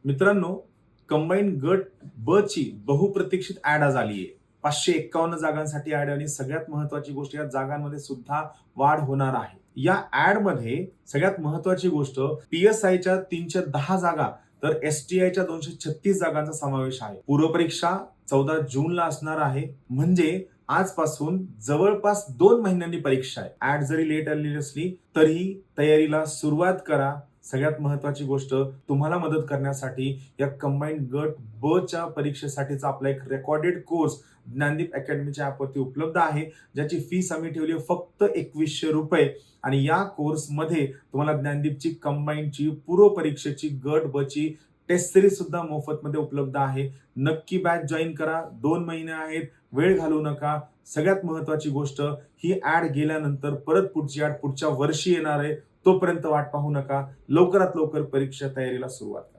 मित्रांनो, कंबाईन गट ब ची बहुप्रतीक्षित ऍड आज आली आहे. 551 जागांसाठी ऍड आणि सगळ्यात महत्त्वाची गोष्ट या जागांमध्ये सुद्धा वाढ होणार आहे. या ऍड मध्ये सगळ्यात महत्त्वाची गोष्ट PSIच्या 310 जागा तर STIच्या 236 जागांचा समावेश आहे. पूर्वपरीक्षा 14 जूनला असणार आहे. म्हणजे आजपासून जवळपास 2 महिन्यांनी परीक्षा आहे. ऍड जरी लेट आलेली असली तरी तयारीला सुरुवात करा. सगळ्यात महत्त्वाची गोष्ट तुम्हाला मदत करण्यासाठी या कंबाईन गट ब च्या परीक्षेसाठीचा आपला एक रेकॉर्डेड कोर्स ज्ञानदीप अकॅडमीच्या ॲपवरती उपलब्ध आहे, ज्याची फीस आम्ही ठेवली आहे फक्त ₹2100 आणि या कोर्समध्ये तुम्हाला ज्ञानदीपची कंबाईनची पूर्व परीक्षेची गट ब ची टेस्ट सिरीज सुद्धा मोफतमध्ये उपलब्ध आहे. नक्की बॅच जॉईन करा. 2 महिने आहेत, वेळ घालवू नका. सगळ्यात महत्त्वाची गोष्ट, ही ऍड गेल्यानंतर परत पुढची ऍड पुढच्या वर्षी येणार आहे. तोपर्यंत वाट पाहू नका. लवकरात लवकर परीक्षा तयारीला सुरुवात करा.